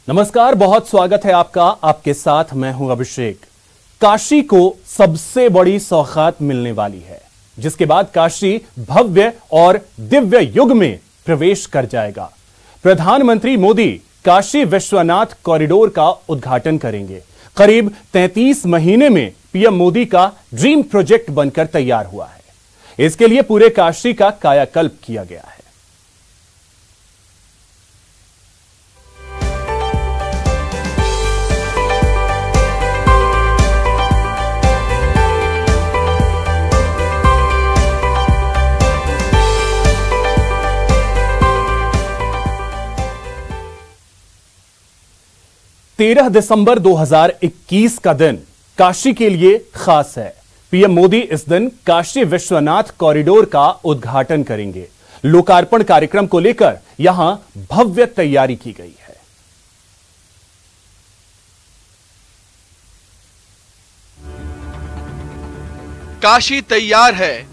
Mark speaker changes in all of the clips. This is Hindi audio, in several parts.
Speaker 1: नमस्कार, बहुत स्वागत है आपका। आपके साथ मैं हूं अभिषेक। काशी को सबसे बड़ी सौगात मिलने वाली है, जिसके बाद काशी भव्य और दिव्य युग में प्रवेश कर जाएगा। प्रधानमंत्री मोदी काशी विश्वनाथ कॉरिडोर का उद्घाटन करेंगे। करीब 33 महीने में पीएम मोदी का ड्रीम प्रोजेक्ट बनकर तैयार हुआ है। इसके लिए पूरे काशी का कायाकल्प किया गया है। तेरह दिसंबर 2021 का दिन काशी के लिए खास है। पीएम मोदी इस दिन काशी विश्वनाथ कॉरिडोर का उद्घाटन करेंगे। लोकार्पण कार्यक्रम को लेकर यहां भव्य तैयारी की गई है।
Speaker 2: काशी तैयार है,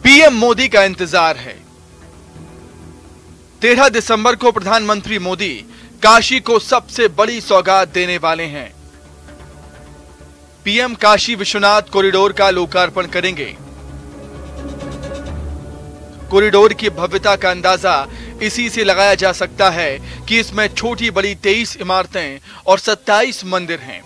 Speaker 2: पीएम मोदी का इंतजार है। 13 दिसंबर को प्रधानमंत्री मोदी काशी को सबसे बड़ी सौगात देने वाले हैं। पीएम काशी विश्वनाथ कॉरिडोर का लोकार्पण करेंगे। कॉरिडोर की भव्यता का अंदाजा इसी से लगाया जा सकता है कि इसमें छोटी बड़ी 23 इमारतें और 27 मंदिर हैं।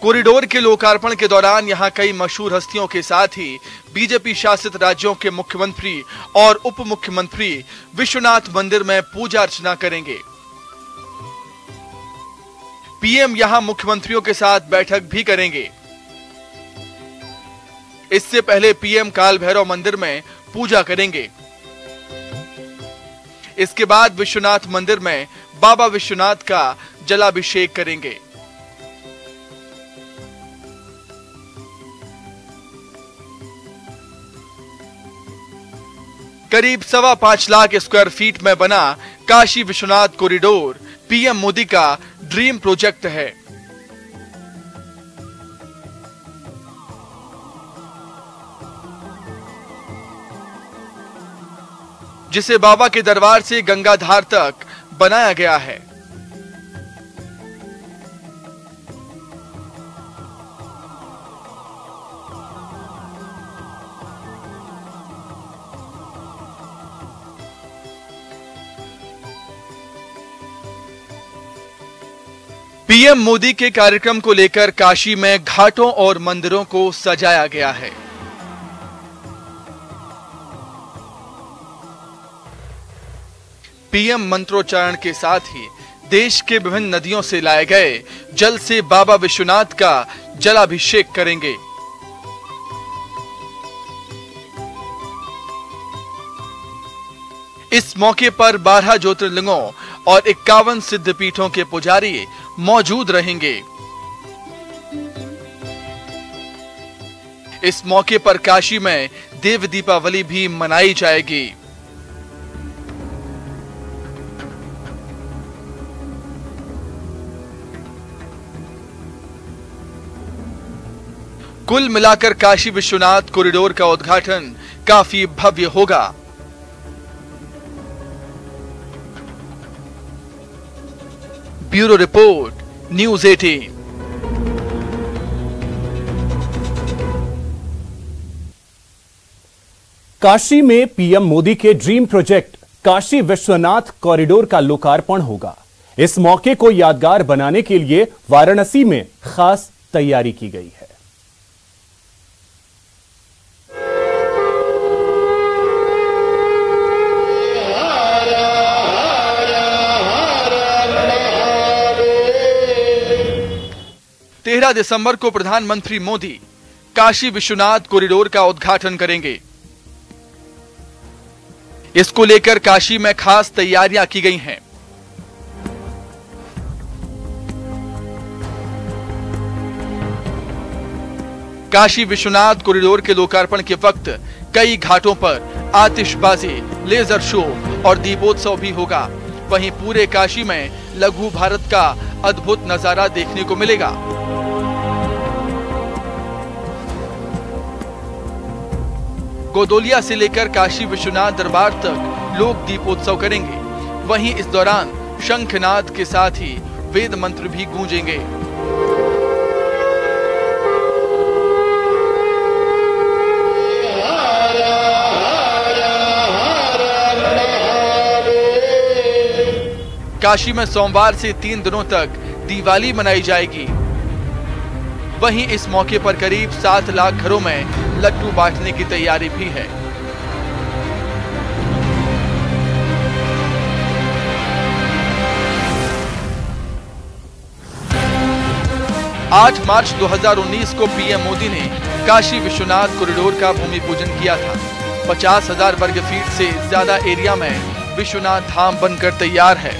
Speaker 2: कॉरिडोर के लोकार्पण के दौरान यहां कई मशहूर हस्तियों के साथ ही बीजेपी शासित राज्यों के मुख्यमंत्री और उप मुख्यमंत्री विश्वनाथ मंदिर में पूजा अर्चना करेंगे। पीएम यहां मुख्यमंत्रियों के साथ बैठक भी करेंगे। इससे पहले पीएम काल भैरव मंदिर में पूजा करेंगे। इसके बाद विश्वनाथ मंदिर में बाबा विश्वनाथ का जलाभिषेक करेंगे। करीब 5.25 लाख स्क्वायर फीट में बना काशी विश्वनाथ कॉरिडोर पीएम मोदी का ड्रीम प्रोजेक्ट है। जिसे बाबा के दरबार से गंगाधार तक बनाया गया है। पीएम मोदी के कार्यक्रम को लेकर काशी में घाटों और मंदिरों को सजाया गया है। पीएम मंत्रोच्चारण के साथ ही देश के विभिन्न नदियों से लाए गए जल से बाबा विश्वनाथ का जलाभिषेक करेंगे। इस मौके पर 12 ज्योतिर्लिंगों और 51 सिद्धपीठों के पुजारी मौजूद रहेंगे। इस मौके पर काशी में देव दीपावली भी मनाई जाएगी। कुल मिलाकर काशी विश्वनाथ कॉरिडोर का उद्घाटन काफी भव्य होगा। Bureau report, news 18।
Speaker 1: काशी में पीएम मोदी के dream project Kashi Vishwanath corridor का लोकार्पण होगा। इस मौके को यादगार बनाने के लिए वाराणसी में खास तैयारी की गई है।
Speaker 2: तेरह दिसंबर को प्रधानमंत्री मोदी काशी विश्वनाथ कॉरिडोर का उद्घाटन करेंगे। इसको लेकर काशी में खास तैयारियां की गई हैं। काशी विश्वनाथ कॉरिडोर के लोकार्पण के वक्त कई घाटों पर आतिशबाजी, लेजर शो और दीपोत्सव भी होगा। वहीं पूरे काशी में लघु भारत का अद्भुत नजारा देखने को मिलेगा। गोदोलिया से लेकर काशी विश्वनाथ दरबार तक लोग दीपोत्सव करेंगे। वहीं इस दौरान शंखनाद के साथ ही वेद मंत्र भी गूंजेंगे। काशी में सोमवार से 3 दिनों तक दिवाली मनाई जाएगी। वहीं इस मौके पर करीब 7 लाख घरों में लड्डू बांटने की तैयारी भी है। आठ मार्च 2019 को पीएम मोदी ने काशी विश्वनाथ कॉरिडोर का भूमि पूजन किया था। 50,000 वर्ग फीट से ज्यादा एरिया में विश्वनाथ धाम बनकर तैयार है,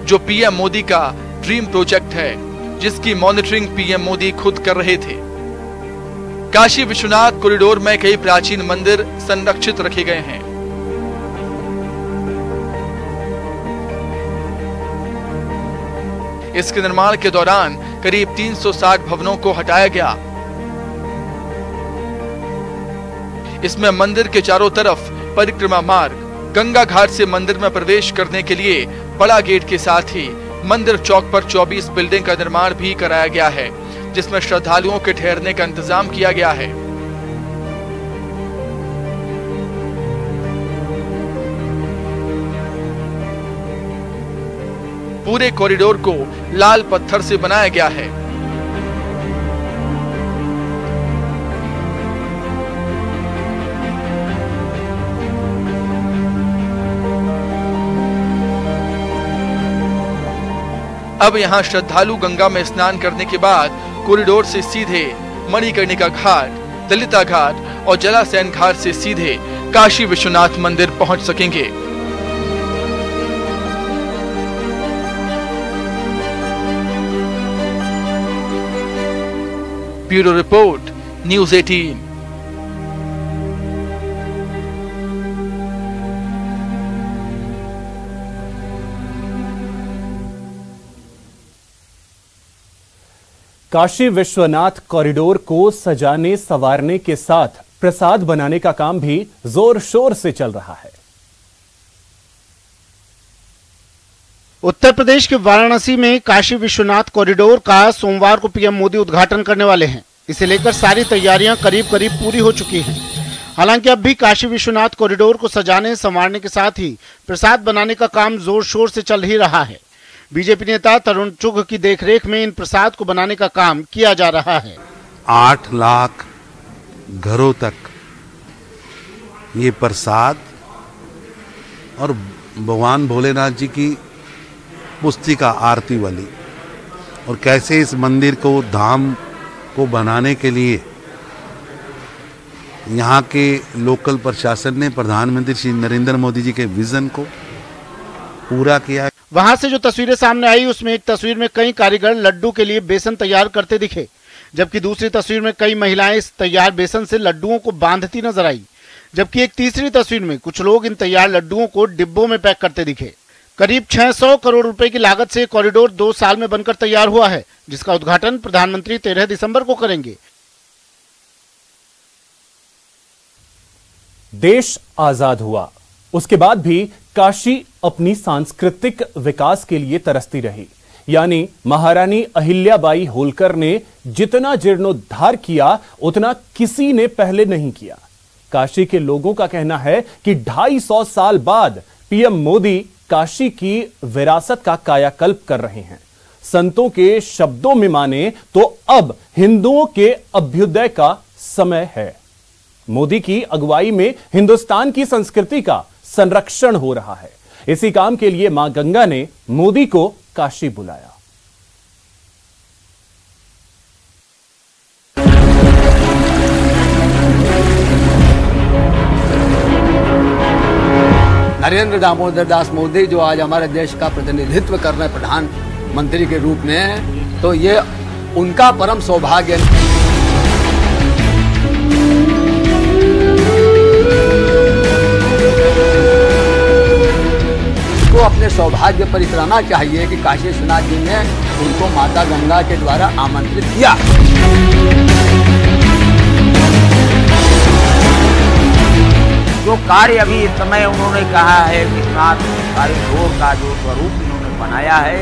Speaker 2: जो पीएम मोदी का ड्रीम प्रोजेक्ट है, जिसकी मॉनिटरिंग पीएम मोदी खुद कर रहे थे। काशी विश्वनाथ कॉरिडोर में कई प्राचीन मंदिर संरक्षित रखे गए हैं। इसके निर्माण के दौरान करीब 360 भवनों को हटाया गया। इसमें मंदिर के चारों तरफ परिक्रमा मार्ग, गंगा घाट से मंदिर में प्रवेश करने के लिए बड़ा गेट के साथ ही मंदिर चौक पर 24 बिल्डिंग का निर्माण भी कराया गया है, जिसमें श्रद्धालुओं के ठहरने का इंतजाम किया गया है। पूरे कॉरिडोर को लाल पत्थर से बनाया गया है। अब यहां श्रद्धालु गंगा में स्नान करने के बाद कॉरिडोर से सीधे मणिकर्णिका घाट, ललिता घाट और जलासैन घाट से सीधे काशी विश्वनाथ मंदिर पहुंच सकेंगे। Bureau report, news 18।
Speaker 1: Kashi Vishwanath corridor को सजाने संवारने के साथ प्रसाद बनाने का काम भी जोर शोर से चल रहा है।
Speaker 3: उत्तर प्रदेश के वाराणसी में काशी विश्वनाथ कॉरिडोर का सोमवार को पीएम मोदी उद्घाटन करने वाले हैं। इसे लेकर सारी तैयारियां करीब करीब पूरी हो चुकी हैं। हालांकि अब भी काशी विश्वनाथ कॉरिडोर को सजाने संवारने के साथ ही प्रसाद बनाने का काम जोर शोर से चल ही रहा है। बीजेपी नेता तरुण चुघ की देखरेख में इन प्रसाद को बनाने का काम किया जा रहा है।
Speaker 4: 8 लाख घरों तक ये प्रसाद और भगवान भोलेनाथ जी की पुस्तिका आरती वाली, और कैसे इस मंदिर को, धाम को बनाने के लिए यहाँ के लोकल प्रशासन ने प्रधानमंत्री श्री नरेंद्र मोदी जी के विजन को पूरा किया।
Speaker 3: वहां से जो तस्वीरें सामने आई उसमें एक तस्वीर में कई कारीगर लड्डू के लिए बेसन तैयार करते दिखे, जबकि दूसरी तस्वीर में कई महिलाएं इस तैयार बेसन से लड्डुओं को बांधती नजर आई, जबकि एक तीसरी तस्वीर में कुछ लोग इन तैयार लड्डुओं को डिब्बों में पैक करते दिखे। करीब 600 करोड़ रुपए की लागत से कॉरिडोर 2 साल में बनकर तैयार हुआ है, जिसका उद्घाटन प्रधानमंत्री 13 दिसंबर को करेंगे।
Speaker 1: देश आजाद हुआ, उसके बाद भी काशी अपनी सांस्कृतिक विकास के लिए तरसती रही। यानी महारानी अहिल्याबाई होलकर ने जितना जीर्णोद्धार किया उतना किसी ने पहले नहीं किया। काशी के लोगों का कहना है कि 250 साल बाद पीएम मोदी काशी की विरासत का कायाकल्प कर रहे हैं। संतों के शब्दों में माने तो अब हिंदुओं के अभ्युदय का समय है। मोदी की अगुवाई में हिंदुस्तान की संस्कृति का संरक्षण हो रहा है। इसी काम के लिए मां गंगा ने मोदी को काशी बुलाया।
Speaker 5: नरेंद्र दामोदर दास मोदी जो आज हमारे देश का प्रतिनिधित्व कर रहे प्रधानमंत्री के रूप में, तो ये उनका परम सौभाग्य है। तो अपने सौभाग्य पर इतराना चाहिए कि काशी विश्वनाथ जी ने उनको माता गंगा के द्वारा आमंत्रित किया।
Speaker 6: जो कार्य अभी इस समय उन्होंने कहा है, विश्वनाथ कॉरिडोर का जो स्वरूप इन्होंने बनाया है,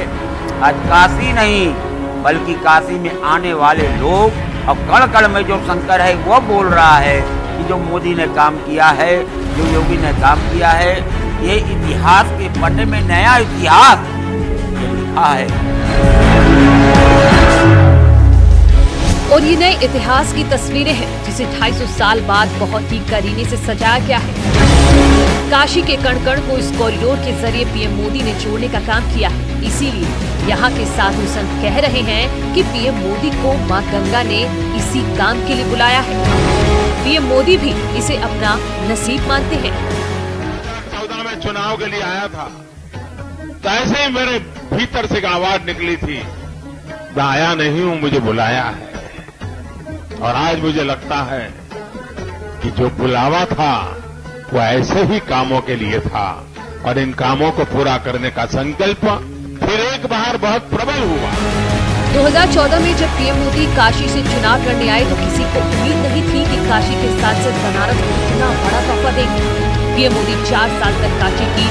Speaker 6: आज काशी नहीं बल्कि काशी में आने वाले लोग और कण कण में जो शंकर है वो बोल रहा है कि जो मोदी ने काम किया है, जो योगी ने काम किया है, ये इतिहास के पन्ने में नया इतिहास लिखा है।
Speaker 7: और ये नए इतिहास की तस्वीरें हैं जिसे 250 साल बाद बहुत ही करीने से सजाया गया है। काशी के कण कण को इस कॉरिडोर के जरिए पीएम मोदी ने जोड़ने का काम किया है। इसीलिए यहाँ के साधु संत कह रहे हैं कि पीएम मोदी को मां गंगा ने इसी काम के लिए बुलाया है। पीएम मोदी भी इसे अपना नसीब मानते हैं।
Speaker 8: 14 में चुनाव के लिए आया था, तो ऐसे ही मेरे भीतर से एक आवाज निकली थी, मैं आया नहीं हूं, मुझे बुलाया है। और आज मुझे लगता है कि जो बुलावा था वो ऐसे ही कामों के लिए था और इन कामों को पूरा करने का संकल्प फिर एक बार बहुत प्रबल हुआ।
Speaker 7: 2014 में जब पीएम मोदी काशी से चुनाव लड़ने आए तो किसी को उम्मीद नहीं थी कि काशी के सांसद बनारस को इतना बड़ा तोहफा देंगे। पीएम मोदी 4 साल तक काशी की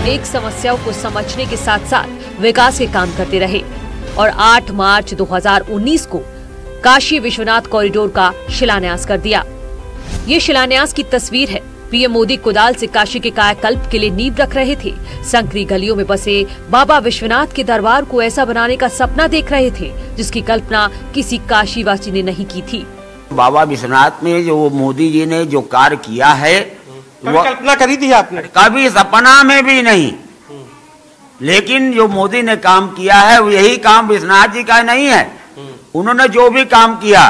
Speaker 7: एक समस्याओं को समझने के साथ साथ विकास के काम करते रहे और 8 मार्च 2019 को काशी विश्वनाथ कॉरिडोर का शिलान्यास कर दिया। ये शिलान्यास की तस्वीर है। पीएम मोदी कुदाल से काशी के कायाकल्प के लिए नींव रख रहे थे। संकरी गलियों में बसे बाबा विश्वनाथ के दरबार को ऐसा बनाने का सपना देख रहे थे जिसकी कल्पना किसी काशीवासी ने नहीं की थी।
Speaker 6: बाबा विश्वनाथ में जो मोदी जी ने जो कार्य किया है वो
Speaker 9: कल्पना करी थी आपने?
Speaker 6: कभी सपना में भी नहीं। लेकिन जो मोदी ने काम किया है वो यही काम विश्वनाथ जी का नहीं है। उन्होंने जो भी काम किया,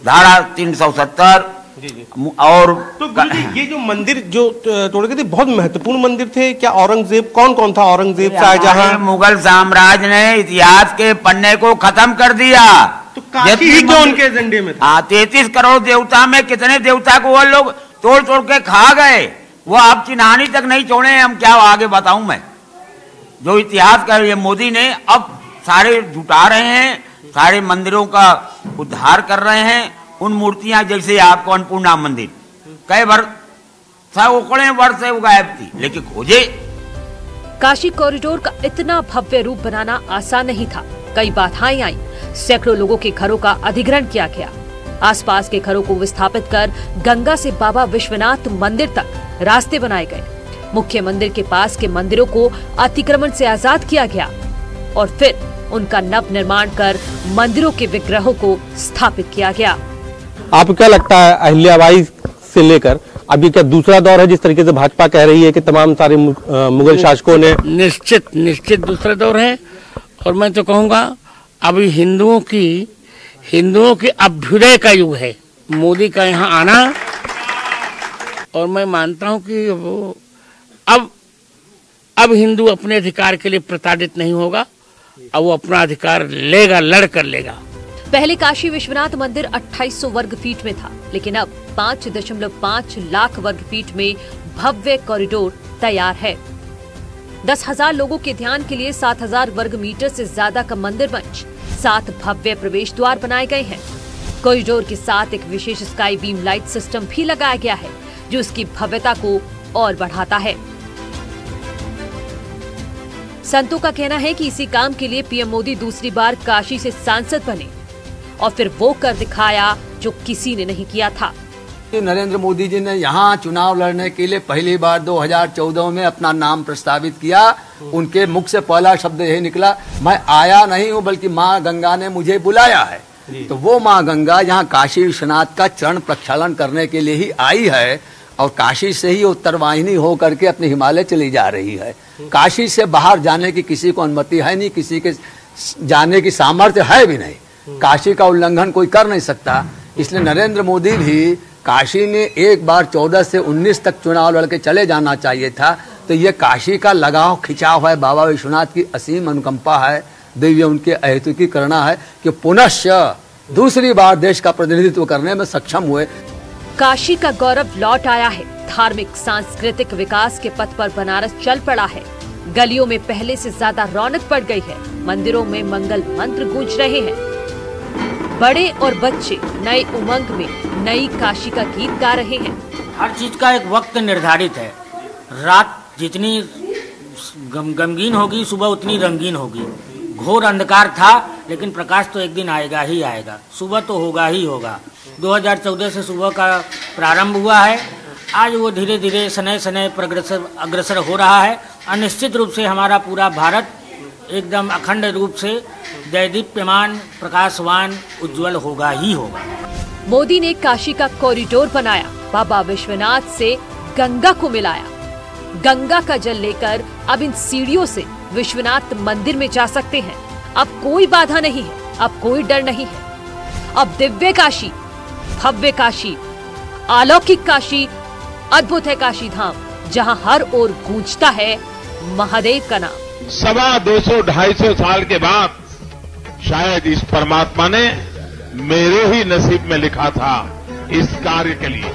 Speaker 6: धारा 370 और
Speaker 9: तो गुरुजी ये जो मंदिर जो तोड़ गए थे बहुत महत्वपूर्ण मंदिर थे क्या? औरंगजेब कौन था? औरंगजेब, शाहजहां?
Speaker 6: मुगल साम्राज्य ने इतिहास के पन्ने को खत्म कर दिया।
Speaker 9: तो काशी ही क्यों उनके एजेंडे में था?
Speaker 6: 33 करोड़ देवता में कितने देवता को वो लोग तोड़ तोड़ के खा गए, वो आप चिन्हानी तक नहीं छोड़े। हम क्या आगे बताऊं मैं? जो इतिहास का ये मोदी ने अब सारे जुटा रहे हैं, सारे मंदिरों का उद्धार कर रहे हैं। उन मूर्तियां जैसे आपको अन्नपूर्णा मंदिर कई वर्ष सैकड़ों वर्ष से वो गायब थी, लेकिन खोजे।
Speaker 7: काशी कॉरिडोर का इतना भव्य रूप बनाना आसान नहीं था। कई बाधाएं आई, सैकड़ों लोगों के घरों का अधिग्रहण किया गया। आसपास के घरों को विस्थापित कर गंगा से बाबा विश्वनाथ मंदिर तक रास्ते बनाए गए। मुख्य मंदिर के पास के मंदिरों को अतिक्रमण से आजाद किया गया और फिर उनका नव निर्माण कर मंदिरों के विग्रहों को स्थापित किया गया।
Speaker 9: आपको क्या लगता है अहिल्याबाई से लेकर अभी क्या दूसरा दौर है जिस तरीके से भाजपा कह रही है कि तमाम सारे मुगल शासकों ने?
Speaker 10: निश्चित दूसरा दौर है। और मैं तो कहूँगा अभी हिंदुओं की अभ्युदय का युग है। मोदी का यहाँ आना, और मैं मानता हूँ कि वो अब हिंदू अपने अधिकार के लिए प्रताड़ित नहीं होगा। अब वो अपना अधिकार लेगा, लड़ कर लेगा।
Speaker 7: पहले काशी विश्वनाथ मंदिर 2800 वर्ग फीट में था, लेकिन अब 5.5 लाख वर्ग फीट में भव्य कॉरिडोर तैयार है। 10,000 लोगों के ध्यान के लिए 7,000 वर्ग मीटर से ज्यादा का मंदिर मंच, 7 भव्य प्रवेश द्वार बनाए गए हैं। कॉरिडोर के साथ एक विशेष स्काई बीम लाइट सिस्टम भी लगाया गया है जो इसकी भव्यता को और बढ़ाता है। संतों का कहना है कि इसी काम के लिए पीएम मोदी दूसरी बार काशी से सांसद बने और फिर वो कर दिखाया जो किसी ने नहीं किया था।
Speaker 5: नरेंद्र मोदी जी ने यहाँ चुनाव लड़ने के लिए पहली बार 2014 में अपना नाम प्रस्तावित किया। उनके मुख से पहला शब्द यही निकला, मैं आया नहीं हूँ बल्कि माँ गंगा ने मुझे बुलाया है। तो वो माँ गंगा यहाँ काशी विश्वनाथ का चरण प्रक्षालन करने के लिए ही आई है और काशी से ही उत्तरवाहिनी हो करके अपने हिमालय चली जा रही है। काशी से बाहर जाने की किसी को अनुमति है नहीं, किसी के जाने की सामर्थ्य है भी नहीं। काशी का उल्लंघन कोई कर नहीं सकता। इसलिए नरेंद्र मोदी भी काशी में एक बार 14 से 19 तक चुनाव लड़के चले जाना चाहिए था। तो ये काशी का लगाव खिंचाव है, बाबा विश्वनाथ की असीम अनुकंपा है, दिव्य उनके अहेतुकी करना है कि पुनश्च दूसरी बार देश का प्रतिनिधित्व करने में सक्षम हुए।
Speaker 7: काशी का गौरव लौट आया है। धार्मिक सांस्कृतिक विकास के पथ पर बनारस चल पड़ा है। गलियों में पहले से ज्यादा रौनक बढ़ गई है। मंदिरों में मंगल मंत्र गूंज रहे हैं। बड़े और बच्चे नए उमंग में नई काशी का गीत गा रहे हैं।
Speaker 10: हर चीज का एक वक्त निर्धारित है। रात जितनी गमगीन होगी, सुबह उतनी रंगीन होगी। घोर अंधकार था, लेकिन प्रकाश तो एक दिन आएगा ही आएगा। सुबह तो होगा ही होगा। 2014 से सुबह का प्रारंभ हुआ है। आज वो धीरे धीरे सनय सनय अग्रसर हो रहा है। अनिश्चित रूप से हमारा पूरा भारत एकदम अखंड रूप से दैदीप्यमान, प्रकाशवान, उज्जवल होगा ही होगा।
Speaker 7: मोदी ने काशी का कॉरिडोर बनाया, बाबा विश्वनाथ से गंगा को मिलाया। गंगा का जल लेकर अब इन सीढ़ियों से विश्वनाथ मंदिर में जा सकते हैं। अब कोई बाधा नहीं है, अब कोई डर नहीं है। अब दिव्य काशी, भव्य काशी, अलौकिक काशी, अद्भुत है काशी धाम, जहां हर ओर गूंजता है महादेव का नाम।
Speaker 8: 250-250 साल के बाद शायद इस परमात्मा ने मेरे ही नसीब में लिखा था इस कार्य के लिए।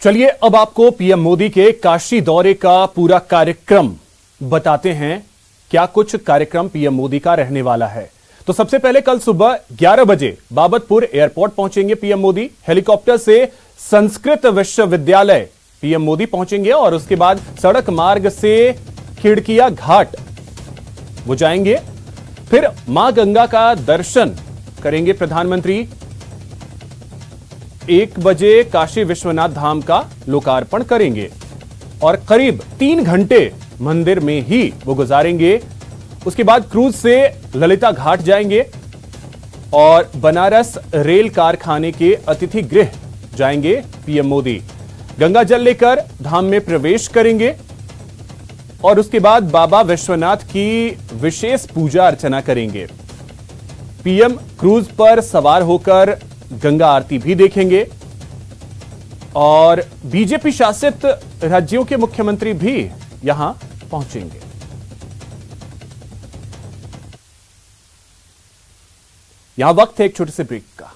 Speaker 1: चलिए अब आपको पीएम मोदी के काशी दौरे का पूरा कार्यक्रम बताते हैं। क्या कुछ कार्यक्रम पीएम मोदी का रहने वाला है। तो सबसे पहले कल सुबह 11 बजे बाबतपुर एयरपोर्ट पहुंचेंगे पीएम मोदी। हेलीकॉप्टर से संस्कृत विश्वविद्यालय पीएम मोदी पहुंचेंगे और उसके बाद सड़क मार्ग से खिड़किया घाट वो जाएंगे। फिर मां गंगा का दर्शन करेंगे प्रधानमंत्री। 1 बजे काशी विश्वनाथ धाम का लोकार्पण करेंगे और करीब 3 घंटे मंदिर में ही वो गुजारेंगे। उसके बाद क्रूज से ललिता घाट जाएंगे और बनारस रेल कारखाने के अतिथि गृह जाएंगे पीएम मोदी। गंगा जल लेकर धाम में प्रवेश करेंगे और उसके बाद बाबा विश्वनाथ की विशेष पूजा अर्चना करेंगे। पीएम क्रूज पर सवार होकर गंगा आरती भी देखेंगे और बीजेपी शासित राज्यों के मुख्यमंत्री भी यहां पहुंचेंगे। यहां वक्त है एक छोटे से ब्रेक का।